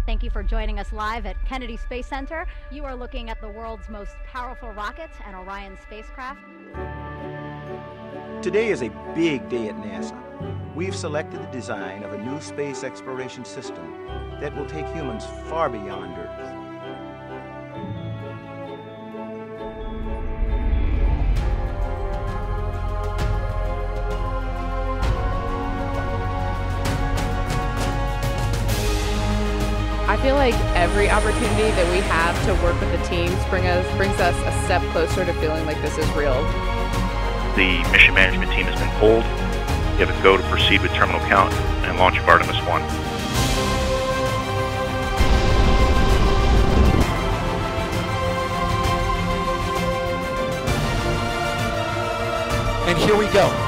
Thank you for joining us live at Kennedy Space Center. You are looking at the world's most powerful rocket, an Orion spacecraft. Today is a big day at NASA. We've selected the design of a new space exploration system that will take humans far beyond Earth. I feel like every opportunity that we have to work with the teams brings us a step closer to feeling like this is real. The mission management team has been pulled. You have a go to proceed with terminal count and launch of Artemis 1. And here we go.